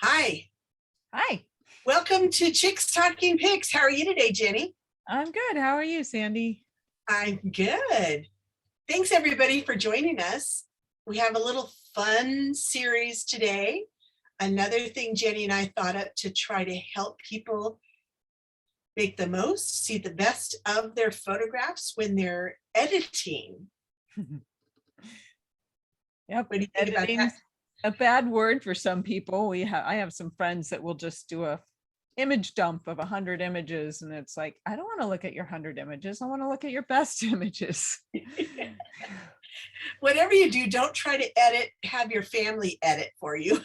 Hi, Hi, welcome to Chicks Talking Pics. How are you today, Jenny? I'm good. How are you, Sandy? I'm good. Thanks everybody for joining us. We have a little fun series today. Another thing Jenny and I thought up to try to help people make the most, see the best of their photographs when they're editing. Yep, What do you think about that? editing's a bad word for some people. I have some friends that will just do a image dump of 100 images, and it's like, I don't want to look at your 100 images. I want to look at your best images. Whatever you do, don't try to edit, have your family edit for you.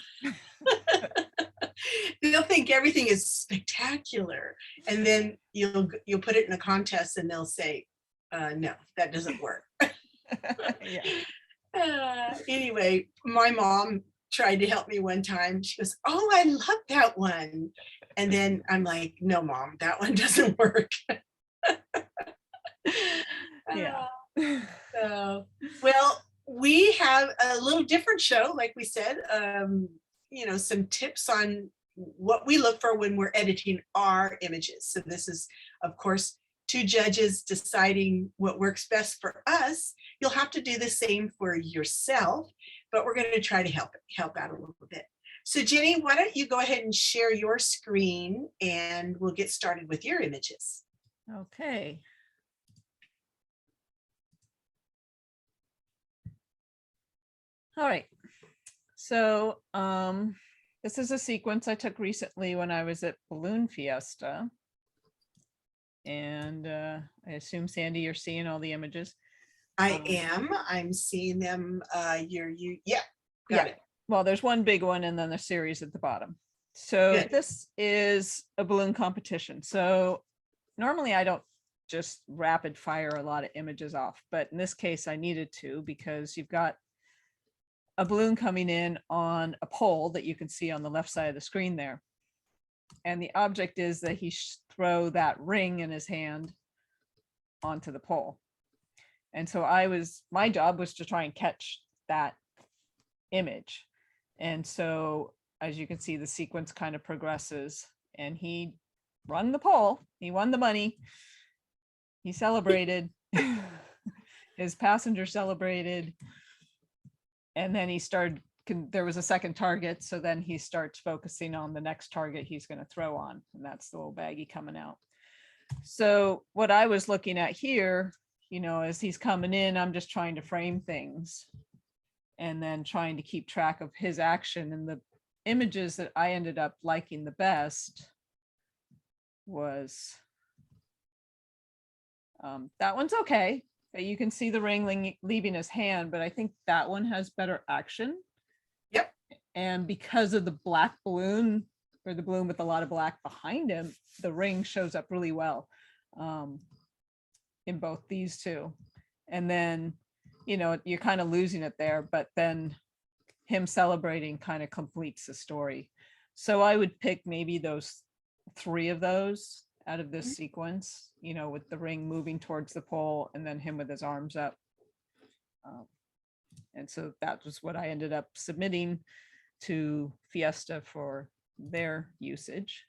They'll think everything is spectacular, and then you'll put it in a contest and they'll say, no, that doesn't work. Yeah. Anyway, my mom tried to help me one time. She goes, oh, I love that one. And then I'm like, no, Mom, that one doesn't work. Yeah. Well, we have a little different show, like we said, some tips on what we look for when we're editing our images. So this is, of course, two judges deciding what works best for us. You'll have to do the same for yourself, but we're going to try to help out a little bit. So Jenny, why don't you go ahead and share your screen and we'll get started with your images. Okay. All right. So this is a sequence I took recently when I was at Balloon Fiesta. And I assume, Sandy, you're seeing all the images. I am. I'm seeing them. Yeah, got it. Well, there's one big one and then a series at the bottom. So Good. This is a balloon competition. So normally I don't just rapid fire a lot of images off, but in this case I needed to, because you've got a balloon coming in on a pole that you can see on the left side of the screen there. And the object is that he throw that ring in his hand onto the pole. And so my job was to try and catch that image. And so as you can see, the sequence kind of progresses, and he won the pole, he won the money, he celebrated, his passenger celebrated, and then there was a second target, so then he starts focusing on the next target he's going to throw on, and that's the little baggie coming out. So what I was looking at here, as he's coming in, I'm just trying to frame things and then trying to keep track of his action. And the images that I ended up liking the best was that one's okay. You can see the ring leaving his hand, but I think that one has better action. Yep. And because of the black balloon, or the balloon with a lot of black behind him, the ring shows up really well in both these two. And then, you're kind of losing it there, but then him celebrating kind of completes the story. So I would pick maybe those 3 of those out of this sequence, with the ring moving towards the pole and then him with his arms up. And so that was what I ended up submitting to Fiesta for their usage.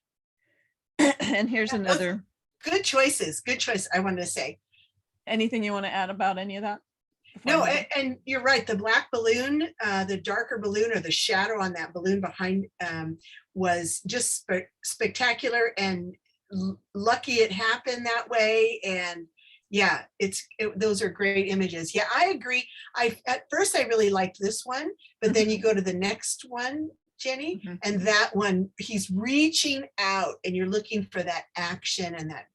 And here's another. Good choices. Good choice. I wanted to say. Anything you want to add about any of that? No, and you're right. The black balloon, the darker balloon, or the shadow on that balloon behind was just spectacular, and lucky it happened that way. And yeah, those are great images. Yeah, I agree. At first I really liked this one, but then you go to the next one, Jenny, and that one, he's reaching out and you're looking for that action and that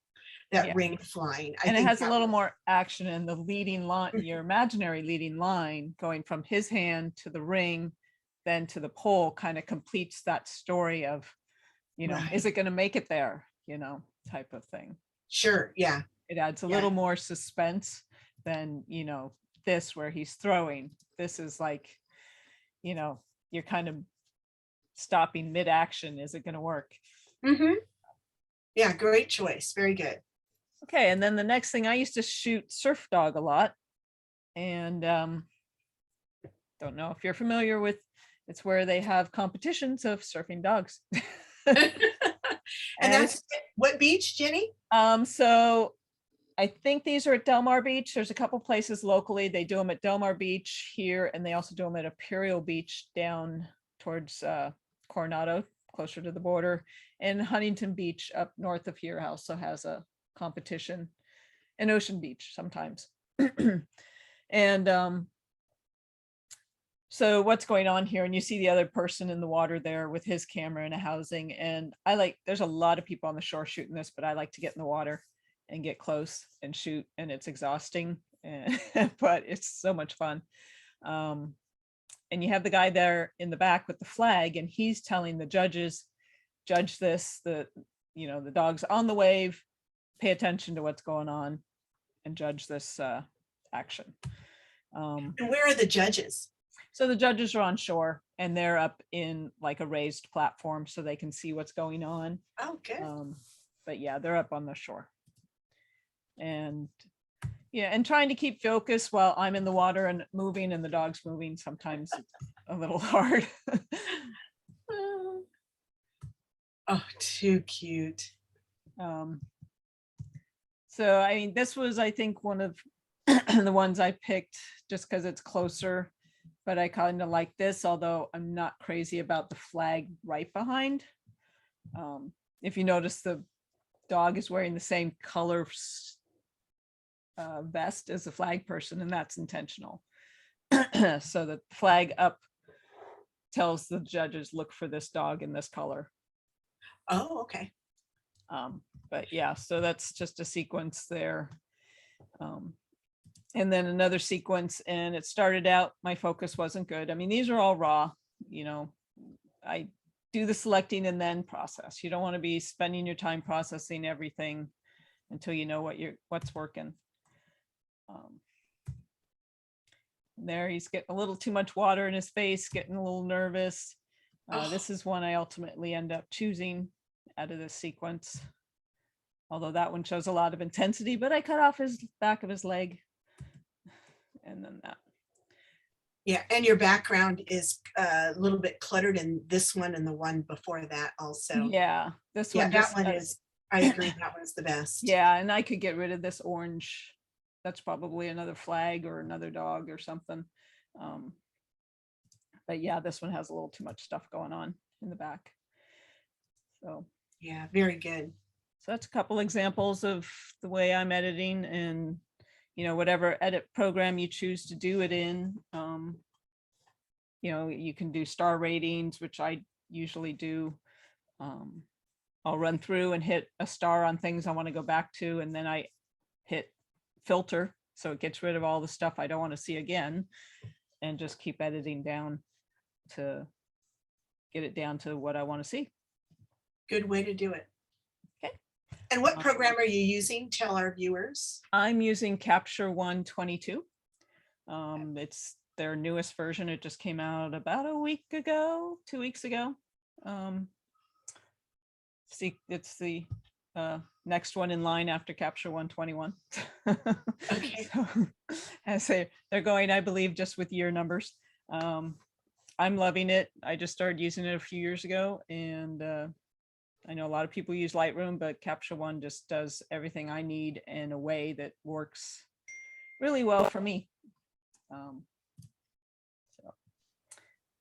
ring flying. And it has a little more action in the leading line, your imaginary leading line going from his hand to the ring, then to the pole, kind of completes that story of, right. Is it going to make it there, type of thing. Sure. Yeah. It adds a little more suspense than, this where he's throwing. This is like, you're kind of stopping mid-action. Is it going to work? Yeah, great choice. Very good. Okay, and then the next thing, I used to shoot surf dog a lot, and don't know if you're familiar with It's where they have competitions of surfing dogs. And And that's what beach, Jenny? so I think these are at Del Mar Beach. There's a couple places locally. They do them at Del Mar Beach here, and they also do them at Imperial Beach down towards Coronado, closer to the border. And Huntington Beach up north of here also has a competition, and Ocean Beach sometimes. And so what's going on here, and you see the other person in the water there with his camera in a housing, and there's a lot of people on the shore shooting this, but I like to get in the water and get close and shoot, and it's exhausting, but it's so much fun. And you have the guy there in the back with the flag, and he's telling the judges, judge this, the dog's on the wave, pay attention to what's going on, and judge this action. And where are the judges? So the judges are on shore, and they're up in like a raised platform so they can see what's going on. Oh, good. But yeah, they're up on the shore. And yeah, and trying to keep focus while I'm in the water and moving and the dog's moving, sometimes a little hard. Oh, too cute. So I mean, this was, I think, one of the ones I picked just because it's closer, but I kind of like this, although I'm not crazy about the flag right behind. If you notice, the dog is wearing the same color vest as the flag person, and that's intentional. So the flag up tells the judges, look for this dog in this color. Oh, okay. But yeah, so that's just a sequence there. And then another sequence, and it started out, my focus wasn't good. I mean, these are all raw, I do the selecting and then process. You don't want to be spending your time processing everything until you know what's working. There he's getting a little too much water in his face, getting a little nervous. This is one I ultimately end up choosing out of this sequence. Although that one shows a lot of intensity, but I cut off his back of his leg. And then that. Yeah, and your background is a little bit cluttered in this one and the one before that also. Yeah, this Yeah, one that one is, I agree, that one's the best. Yeah, and I could get rid of this orange. That's probably another flag or another dog or something. But yeah, this one has a little too much stuff going on in the back. So yeah, very good. So that's a couple examples of the way I'm editing, and whatever edit program you choose to do it in. You can do star ratings, which I usually do. I'll run through and hit a star on things I want to go back to, and then I hit filter, so it gets rid of all the stuff I don't want to see again, and just keep editing down to get it down to what I want to see. Good way to do it. Okay. And what program are you using? Tell our viewers. I'm using Capture One 22. It's their newest version. It just came out about a week ago, 2 weeks ago. See, it's the next one in line after Capture 121. Okay. So, as they're going, I believe, just with year numbers. I'm loving it. I just started using it a few years ago, and I know a lot of people use Lightroom, but Capture One just does everything I need in a way that works really well for me.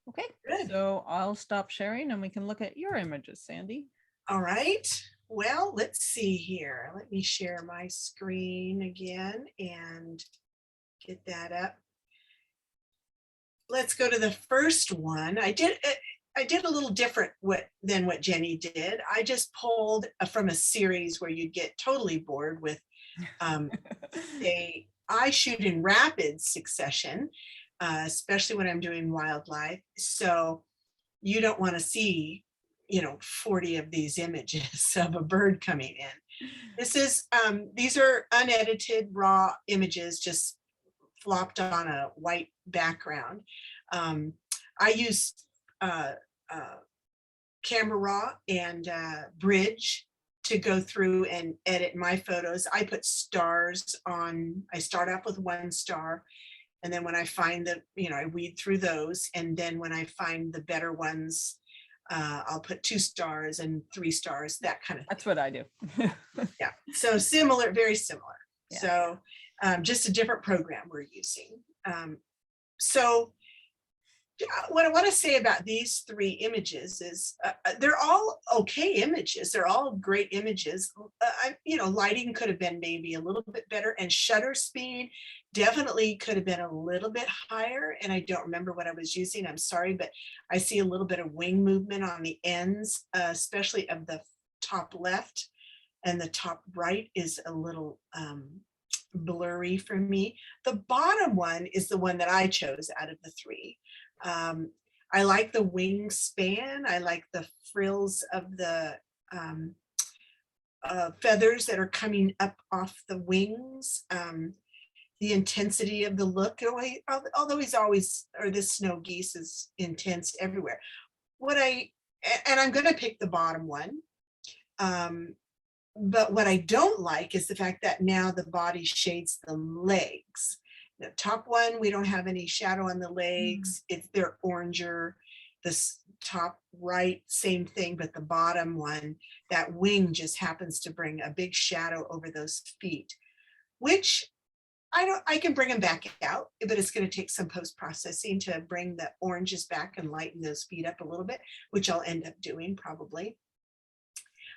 Okay, good. So I'll stop sharing and we can look at your images, Sandy. All right. Well, let's see here. Let me share my screen again and get that up. Let's go to the first one. I did a little different than what Jenny did. I just pulled from a series where you'd get totally bored with I shoot in rapid succession, especially when I'm doing wildlife. So you don't want to see 40 of these images of a bird coming in. These are unedited raw images, just flopped on a white background. I use Camera Raw and Bridge to go through and edit my photos. I put stars on. I start off with one star, And then when I find the, I weed through those. And then when I find the better ones, I'll put 2 stars and 3 stars, that kind of That's thing. what I do. Yeah. So similar, very similar. Yeah. So just a different program we're using. So what I want to say about these 3 images is they're all okay images. They're all great images. Lighting could have been maybe a little bit better, and shutter speed definitely could have been a little bit higher. And I don't remember what I was using. I'm sorry, but I see a little bit of wing movement on the ends, especially of the top left, and the top right is a little blurry for me. The bottom one is the one that I chose out of the 3. I like the wingspan. I like the frills of the feathers that are coming up off the wings. The intensity of the look, although he's always, or this snow geese is intense everywhere. And I'm going to pick the bottom one. But what I don't like is the fact that now the body shades the legs. The top one, we don't have any shadow on the legs. They're oranger. This top right, same thing, but the bottom one, that wing just happens to bring a big shadow over those feet, which I can bring them back out, but it's going to take some post-processing to bring the oranges back and lighten those feet up a little bit, which I'll end up doing probably.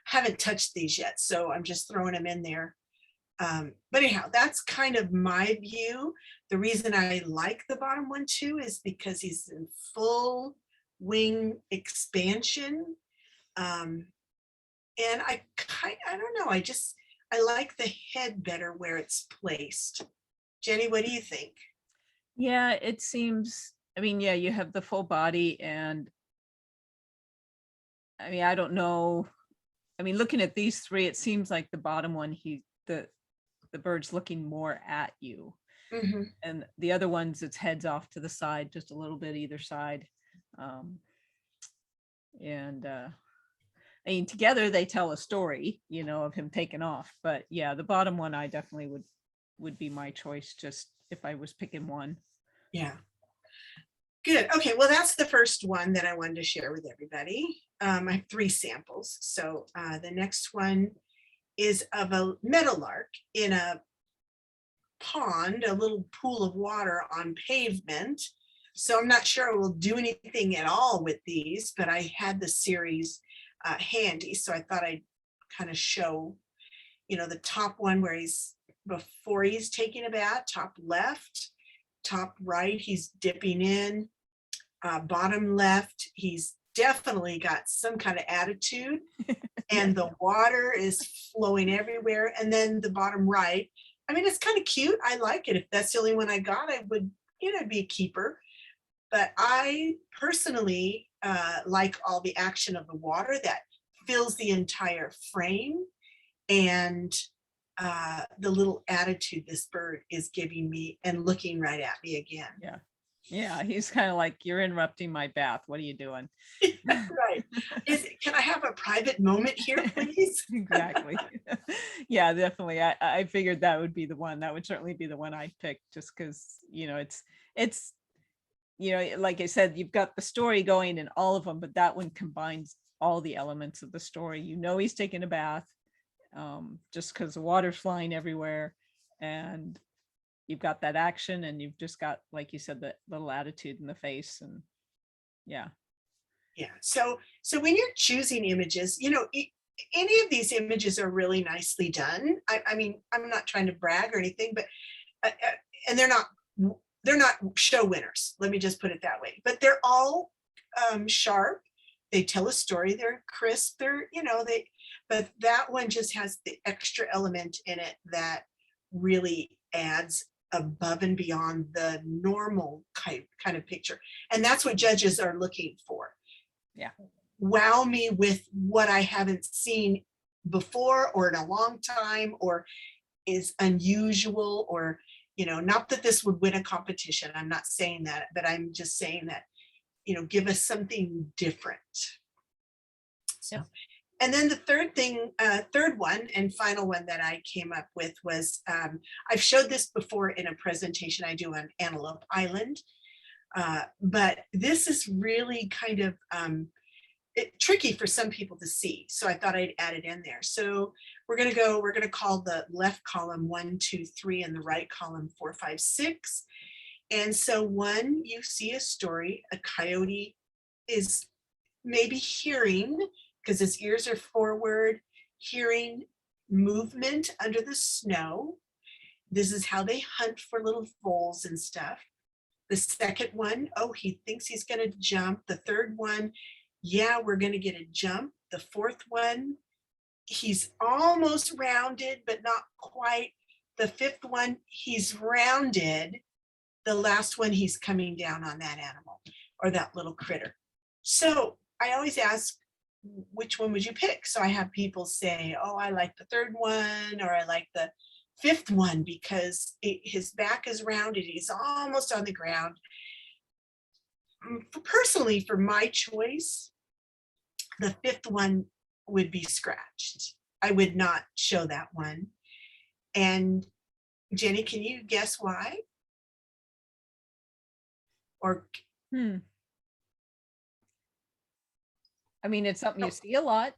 Haven't touched these yet, so I'm just throwing them in there. But anyhow, that's kind of my view. The reason I like the bottom one too is because he's in full wing expansion. And I don't know, I like the head better where it's placed. Jenny, what do you think? Yeah, it seems, yeah, you have the full body, and I don't know. Looking at these 3, it seems like the bottom one, the bird's looking more at you. Mm-hmm. And the other ones, its head's off to the side, just a little bit either side. Together they tell a story, of him taking off. But yeah, the bottom one, I definitely would be my choice, just if I was picking one. Yeah. Good. Okay. Well, that's the first one that I wanted to share with everybody. I have 3 samples. So the next one is of a meadowlark in a pond, a little pool of water on pavement. So I'm not sure I will do anything at all with these, but I had the series handy. So I thought I'd kind of show, the top one where before he's taking a bath, top left, top right, he's dipping in, bottom left, he's definitely got some kind of attitude, and the water is flowing everywhere. And then the bottom right, it's kind of cute. I like it. If that's the only one I got, I would, be a keeper. But I personally like all the action of the water that fills the entire frame, and the little attitude this bird is giving me and looking right at me again. Yeah, he's kind of like, you're interrupting my bath. What are you doing? Right. Can I have a private moment here, please? Exactly. Yeah, definitely. I figured that would be the one. That would certainly be the one I'd pick, just because, it's like I said, you've got the story going in all of them, but that one combines all the elements of the story. He's taking a bath, just because the water's flying everywhere, and you've got that action, and you've just got, like you said, that little attitude in the face. And yeah. So when you're choosing images, any of these images are really nicely done. I'm not trying to brag or anything, but and they're not show winners. Let me just put it that way. But they're all sharp. They tell a story. They're crisp. But that one just has the extra element in it that really adds above and beyond the normal kind of picture. And that's what judges are looking for. Yeah. Wow me with what I haven't seen before or in a long time, or is unusual, or, not that this would win a competition. I'm not saying that, but I'm just saying that, give us something different. So, And then the third one and final one that I came up with was, I've showed this before in a presentation I do on Antelope Island, but this is really kind of tricky for some people to see. So I thought I'd add it in there. So we're going to call the left column 1, 2, 3, and the right column 4, 5, 6. And so one, you see a story, a coyote is maybe hearing, because his ears are forward, hearing movement under the snow. This is how they hunt for little voles and stuff. The second one, oh, he thinks he's going to jump. The third one, yeah, we're going to get a jump. The fourth one, he's almost rounded, but not quite. The fifth one, he's rounded. The last one, he's coming down on that animal or that little critter. So I always ask, which one would you pick? So I have people say, oh, I like the third one, or I like the fifth one because his back is rounded. He's almost on the ground. Personally, for my choice, the fifth one would be scratched. I would not show that one. And Jenny, can you guess why? Or I mean, it's something you see a lot.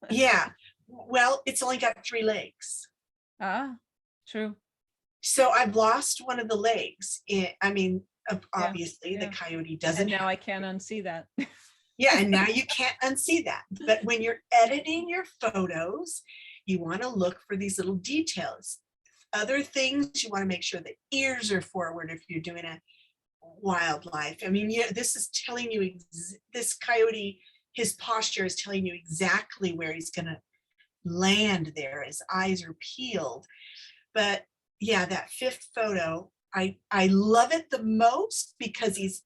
yeah, well, it's only got 3 legs. True. So I've lost one of the legs. I mean, obviously yeah. The coyote doesn't. And now I can't unsee that. Yeah, and now you can't unsee that. But when you're editing your photos, you want to look for these little details. Other things, you want to make sure the ears are forward if you're doing a wildlife. I mean, yeah, this is telling you, this coyote, his posture is telling you exactly where he's going to land there. His eyes are peeled. But yeah, that fifth photo, I love it the most because he's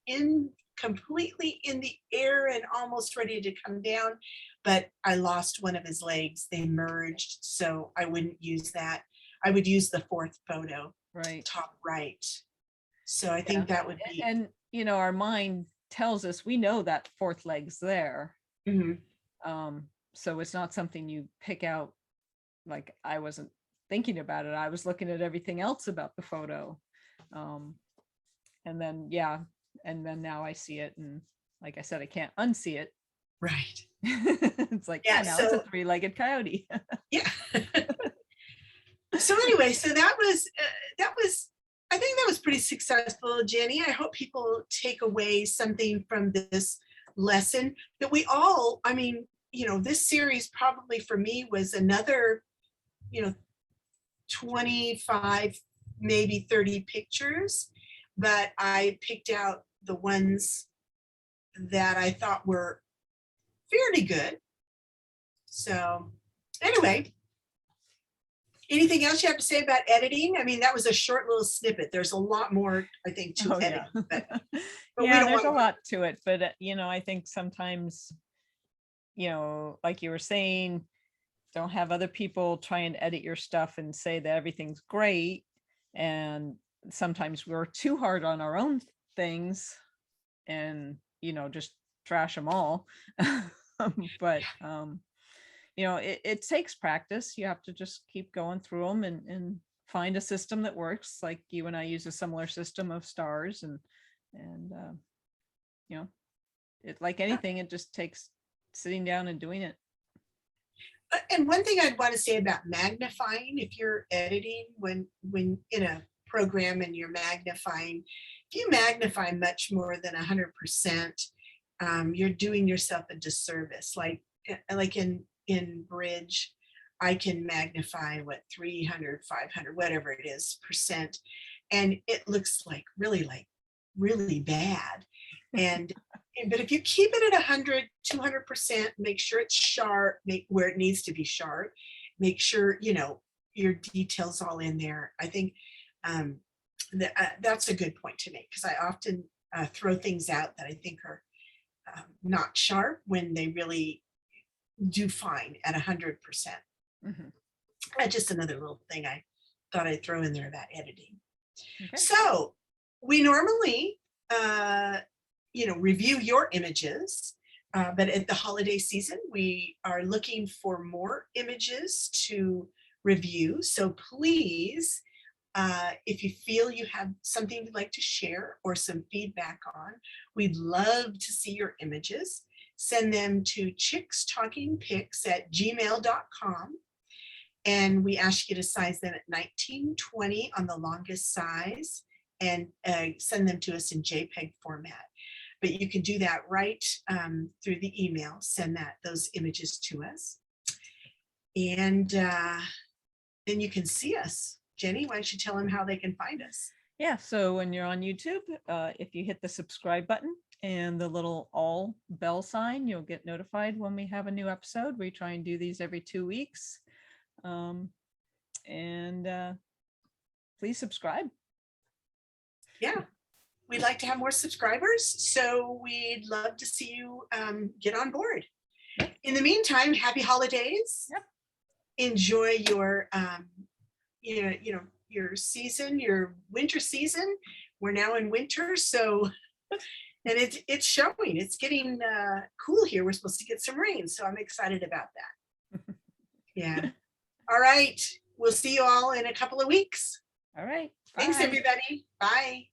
completely in the air and almost ready to come down. But I lost one of his legs. They merged, so I wouldn't use that. I would use the fourth photo, right, top right. So I think that would be. And you know, our mind tells us we know that fourth leg's there. So it's not something you pick out. Like, I wasn't thinking about it. I was looking at everything else about the photo. And then now I see it, and like I said, I can't unsee it. Right. It's like, yeah, now it's a 3-legged coyote. Yeah. So anyway, so that was I think that was pretty successful, Jenny. I hope people take away something from this lesson that we all, I mean, you know, this series probably for me was another, 25, maybe 30 pictures, but I picked out the ones that I thought were fairly good. So anyway, anything else you have to say about editing? I mean, that was a short little snippet. There's a lot more, I think, to edit. But yeah, there's a lot to it. But, I think sometimes, like you were saying, don't have other people try and edit your stuff and say that everything's great. And sometimes we're too hard on our own things and, just trash them all. But, it takes practice. You have to just keep going through them and find a system that works. Like you and I use a similar system of stars, and it, like anything, it just takes sitting down and doing it. And one thing I'd want to say about magnifying, if you're editing when in a program and you're magnifying, if you magnify much more than 100%, you're doing yourself a disservice. Like in Bridge, I can magnify 300, 500, whatever it is percent, and it looks really bad. And but if you keep it at 100, 200%, make sure it's sharp, make where it needs to be sharp, make sure your details all in there. I think that's a good point to make, because I often throw things out that I think are not sharp when they really do fine at 100%. Just another little thing I thought I'd throw in there about editing. Okay. So we normally review your images, But at the holiday season, we are looking for more images to review. So please, if you feel you have something you'd like to share or some feedback on, we'd love to see your images. Send them to chickstalkingpics@gmail.com. And we ask you to size them at 1920 on the longest size and send them to us in JPEG format. But you can do that right through the email. Send those images to us. And then you can see us. Jenny, why don't you tell them how they can find us? Yeah, so when you're on YouTube, if you hit the subscribe button and the little all bell sign, you'll get notified when we have a new episode. We try and do these every 2 weeks. Please subscribe. Yeah, we'd like to have more subscribers, so we'd love to see you get on board. Yep. In the meantime, happy holidays. Yep. Enjoy your your season, your winter season. We're now in winter, so and it's showing. It's getting cool here. We're supposed to get some rain, so I'm excited about that. Yeah. All right. We'll see you all in a couple of weeks. All right. Thanks, Bye. everybody. Bye.